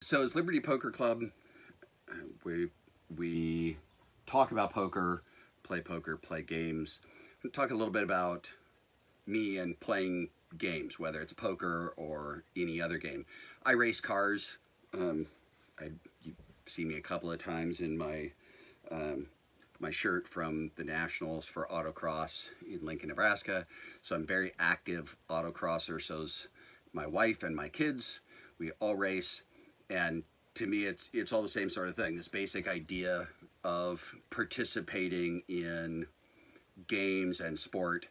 So as Liberty Poker Club, we we talk about poker, play games. We talk a little bit about me and playing games, whether it's poker or any other game. I race cars. Um, you've seen me a couple of times in my shirt from the Nationals for autocross in Lincoln, Nebraska. So I'm very active autocrosser. So's my wife and my kids. We all race, and to me, it's all the same sort of thing. This basic idea of participating in games and sport.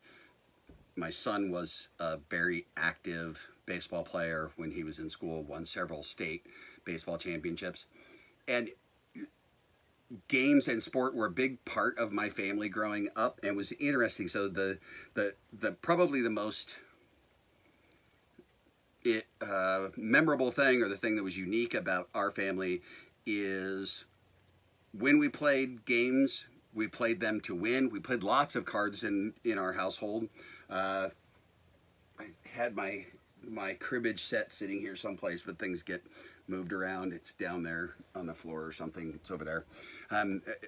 My son was a very active baseball player when he was in school. Won several state baseball championships, and games and sport were a big part of my family growing up, and was interesting. So the probably the most memorable thing, or the thing that was unique about our family, is when we played games, we played them to win. We played lots of cards in our household. Uh, I had my cribbage set sitting here someplace, but things get moved around. It's down there on the floor or something. It's over there.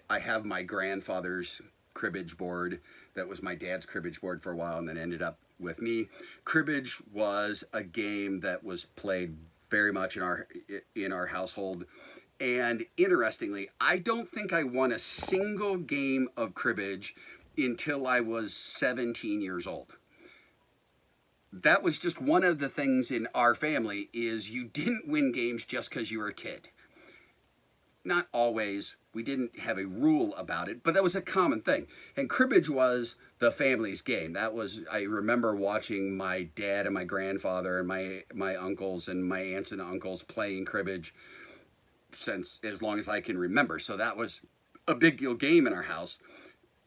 I have my grandfather's cribbage board that was my dad's cribbage board for a while, and then ended up with me. Cribbage was a game that was played very much in our household. And interestingly, I don't think I won a single game of cribbage until I was 17 years old. That was just one of the things in our family, is you didn't win games just because you were a kid. Not always. We didn't have a rule about it, but that was a common thing. And cribbage was the family's game. That was, I remember watching my dad and my grandfather and my uncles and my aunts and uncles playing cribbage since as long as I can remember. So that was a big deal game in our house.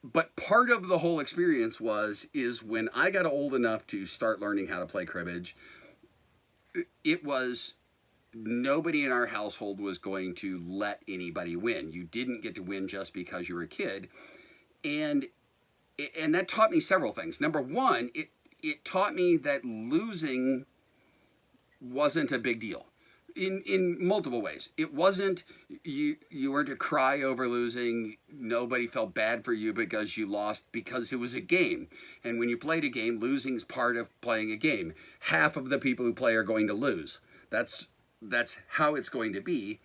But part of the whole experience is when I got old enough to start learning how to play cribbage, it was nobody in our household was going to let anybody win. You didn't get to win just because you were a kid. And and that taught me several things. Number one, it taught me that losing wasn't a big deal in multiple ways. It wasn't, you weren't to cry over losing. Nobody felt bad for you because you lost, because it was a game. And when you played a game, losing's part of playing a game. Half of the people who play are going to lose. That's how it's going to be.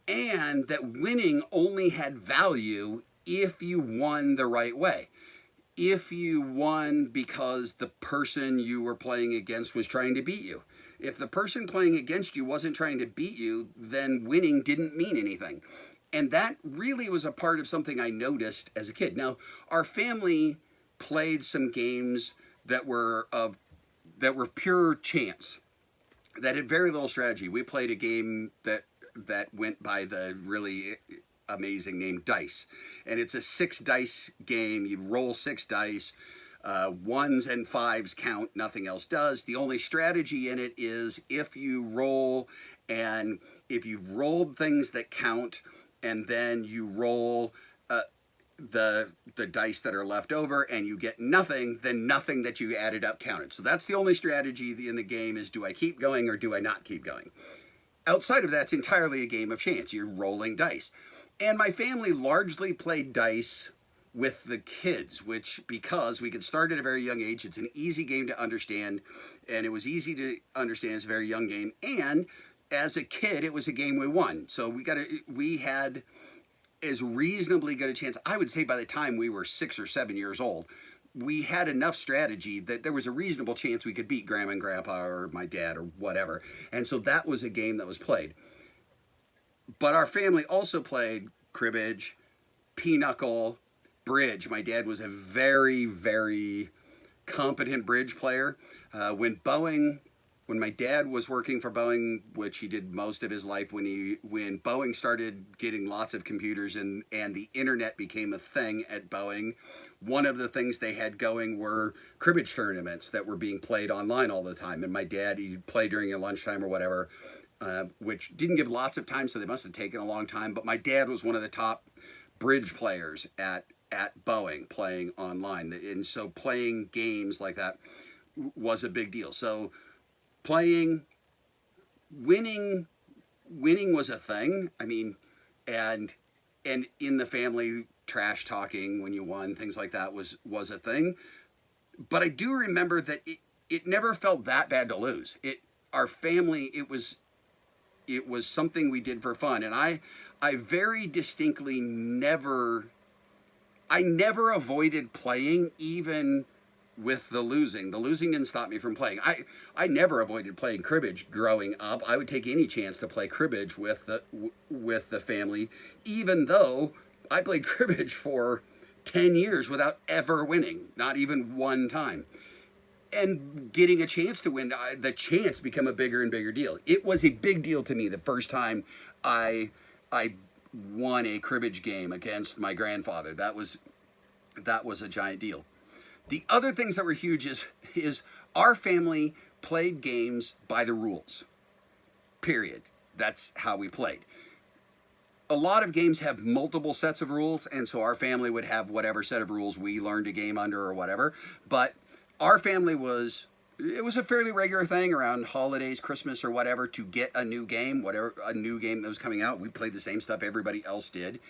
And that winning only had value if you won the right way. If you won because the person you were playing against was trying to beat you. If the person playing against you wasn't trying to beat you, then winning didn't mean anything. And that really was a part of something I noticed as a kid. Now, our family played some games that were pure chance, that had very little strategy. We played a game that went by the really amazing name Dice, and it's a 6 dice game. You roll 6 dice. Ones and fives count, nothing else does. The only strategy in it is if you roll, and if you've rolled things that count, and then you roll the dice that are left over and you get nothing, then nothing that you added up counted. So that's the only strategy in the game, is do I keep going or do I not keep going? Outside of that, it's entirely a game of chance. You're rolling dice. And my family largely played dice with the kids, which, because we could start at a very young age, it's an easy game to understand, and it was easy to understand as a very young game. And as a kid, it was a game we won. So we had as reasonably good a chance. I would say by the time we were 6 or 7 years old, we had enough strategy that there was a reasonable chance we could beat grandma and grandpa or my dad or whatever. And so that was a game that was played. But our family also played cribbage, pinochle, bridge. My dad was a very, very competent bridge player. When my dad was working for Boeing, which he did most of his life, when Boeing started getting lots of computers and the internet became a thing at Boeing, one of the things they had going were cribbage tournaments that were being played online all the time. And my dad, he'd play during a lunchtime or whatever, which didn't give lots of time, so they must have taken a long time. But my dad was one of the top bridge players at Boeing, playing online. And so playing games like that was a big deal. So winning winning was a thing. I mean, and and in the family, trash talking when you won, things like that was a thing. But I do remember that it never felt that bad to lose. Our family, it was something we did for fun, and I very distinctly never avoided playing, even with the losing. The losing didn't stop me from playing. I never avoided playing cribbage growing up. I would take any chance to play cribbage with the family, even though I played cribbage for 10 years without ever winning, not even one time. And getting a chance to win, the chance became a bigger and bigger deal. It was a big deal to me the first time I won a cribbage game against my grandfather. That was a giant deal. The other things that were huge is our family played games by the rules. Period. That's how we played. A lot of games have multiple sets of rules, and so our family would have whatever set of rules we learned a game under or whatever. But our family it was a fairly regular thing around holidays, Christmas or whatever, to get a new game, whatever, a new game that was coming out. We played the same stuff everybody else did.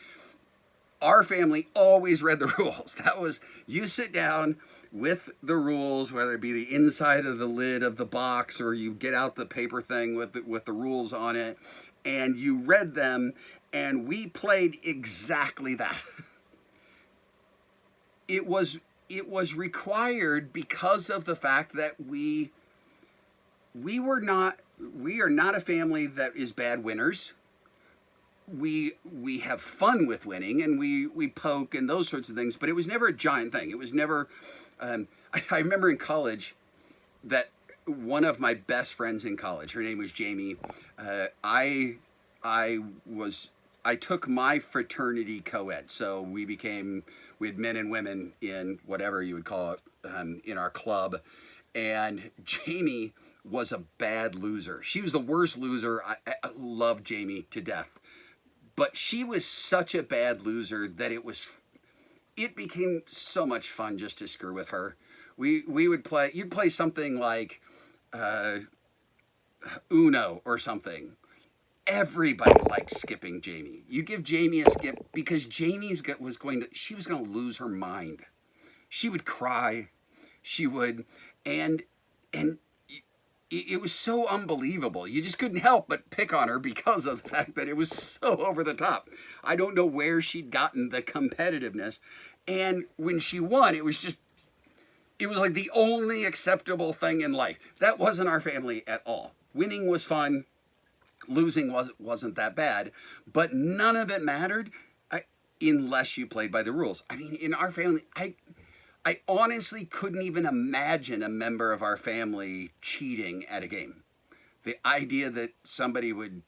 Our family always read the rules. That was, you sit down with the rules, whether it be the inside of the lid of the box or you get out the paper thing with the rules on it, and you read them, and we played exactly that. It was required because of the fact that we are not a family that is bad winners. We have fun with winning, and we poke and those sorts of things, but it was never a giant thing. It was never. I remember in college that one of my best friends in college, her name was Jamie. I took my fraternity co-ed, so we had men and women in whatever you would call it in our club, and Jamie was a bad loser. She was the worst loser. I loved Jamie to death. But she was such a bad loser that it became so much fun just to screw with her. We would play, you'd play something like Uno or something. Everybody liked skipping Jamie. You give Jamie a skip because she was going to lose her mind. She would cry. She would, and it was so unbelievable. You just couldn't help but pick on her because of the fact that it was so over the top. I don't know where she'd gotten the competitiveness. And when she won, it was like the only acceptable thing in life. That wasn't our family at all. Winning was fun. Losing wasn't that bad. But none of it mattered unless you played by the rules. I mean, in our family, I honestly couldn't even imagine a member of our family cheating at a game. The idea that somebody would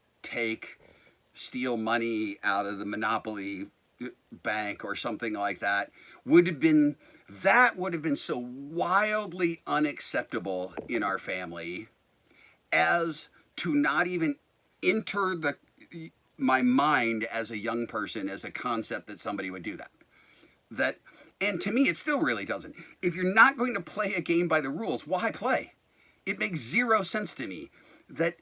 steal money out of the Monopoly bank or something like that would have been so wildly unacceptable in our family as to not even enter my mind as a young person as a concept that somebody would do that. And to me, it still really doesn't. If you're not going to play a game by the rules, why play? It makes zero sense to me that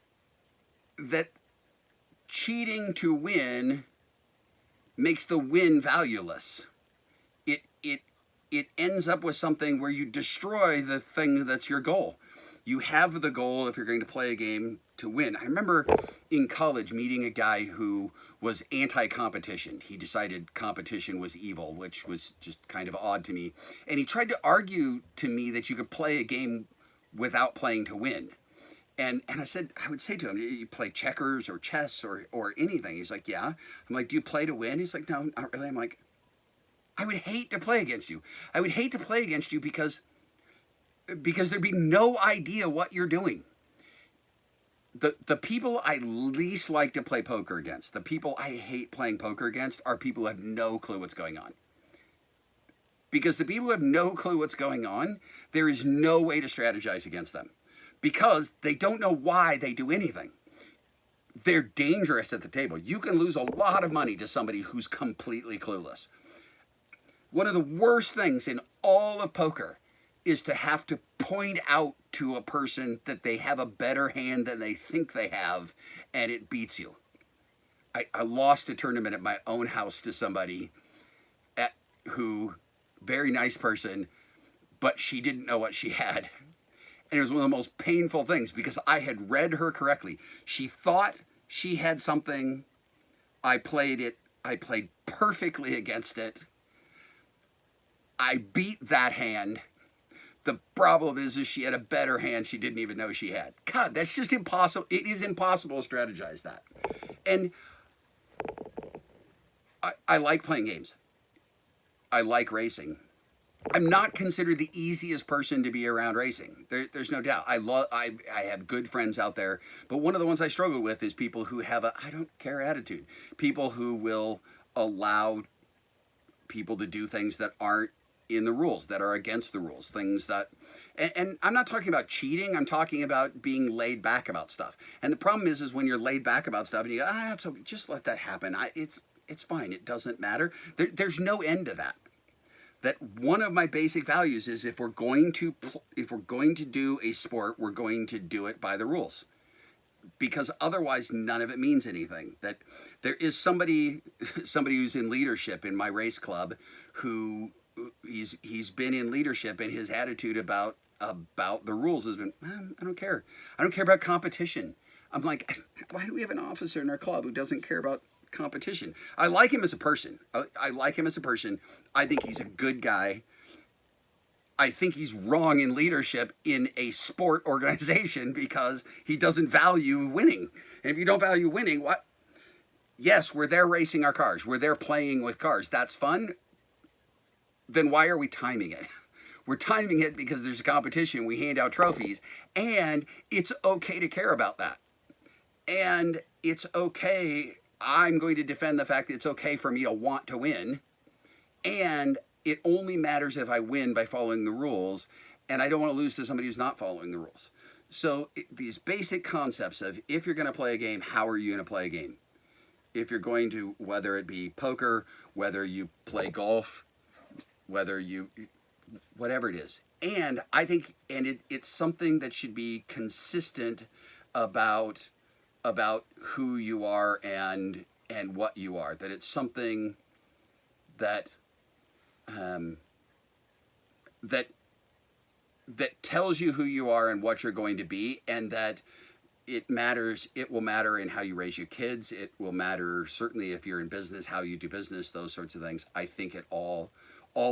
cheating to win makes the win valueless. It ends up with something where you destroy the thing that's your goal. You have the goal, if you're going to play a game, to win. I remember in college meeting a guy who was anti-competition. He decided competition was evil, which was just kind of odd to me. And he tried to argue to me that you could play a game without playing to win. And I would say to him, you play checkers or chess or anything? He's like, yeah. I'm like, do you play to win? He's like, no, not really. I'm like, I would hate to play against you. I would hate to play against you because there'd be no idea what you're doing. The people I least like to play poker against, the people I hate playing poker against, are people who have no clue what's going on. Because the people who have no clue what's going on, there is no way to strategize against them. Because they don't know why they do anything. They're dangerous at the table. You can lose a lot of money to somebody who's completely clueless. One of the worst things in all of poker is to have to point out to a person that they have a better hand than they think they have, and it beats you. I lost a tournament at my own house to somebody who, very nice person, but she didn't know what she had. And it was one of the most painful things because I had read her correctly. She thought she had something. I played perfectly against it. I beat that hand. The problem is she had a better hand she didn't even know she had. God, that's just impossible. It is impossible to strategize that. And I like playing games. I like racing. I'm not considered the easiest person to be around racing. There's no doubt. I have good friends out there, but one of the ones I struggle with is people who have a I don't care attitude. People who will allow people to do things that aren't in the rules, that are against the rules, things that, and I'm not talking about cheating. I'm talking about being laid back about stuff. And the problem is when you're laid back about stuff and you go, it's okay, just let that happen. It's fine. It doesn't matter. There's no end to that. That one of my basic values is if we're going to do a sport, we're going to do it by the rules, because otherwise none of it means anything. That there is somebody who's in leadership in my race club who he's been in leadership, and his attitude about the rules has been, I don't care. I don't care about competition. I'm like, why do we have an officer in our club who doesn't care about competition? I like him as a person. I like him as a person. I think he's a good guy. I think he's wrong in leadership in a sport organization because he doesn't value winning. And if you don't value winning, what? Yes, we're there racing our cars. We're there playing with cars. That's fun. Then why are we timing it? We're timing it because there's a competition. We hand out trophies. And it's okay to care about that. And it's okay. I'm going to defend the fact that it's okay for me to want to win. And it only matters if I win by following the rules. And I don't want to lose to somebody who's not following the rules. So these basic concepts of if you're going to play a game, how are you going to play a game? If you're going to, whether it be poker, whether you play golf, whether you, whatever it is. And I think, it's something that should be consistent about who you are and what you are. That it's something that that tells you who you are and what you're going to be, and that it matters. It will matter in how you raise your kids. It will matter certainly if you're in business, how you do business, those sorts of things. I think all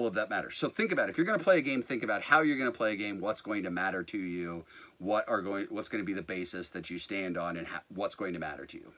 of that matters. So think about it. If you're going to play a game, think about how you're going to play a game, what's going to matter to you, what's going to be the basis that you stand on, and what's going to matter to you.